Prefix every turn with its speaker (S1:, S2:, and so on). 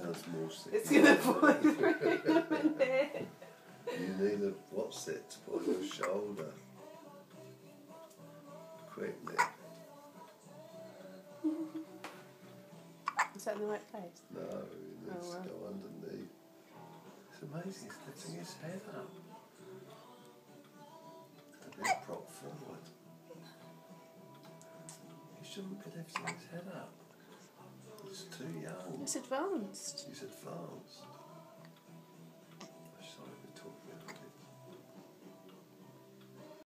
S1: sounds more sick.
S2: It's going to fall through in a minute.
S1: You need a what's it to put on your shoulder. Quick, Nick.
S2: Is that in the right place?
S1: No, he needs to go underneath. It's amazing, he's lifting his head up. A bit prop forward. He shouldn't be lifting his head up. He's too young.
S2: It's advanced.
S1: He's advanced.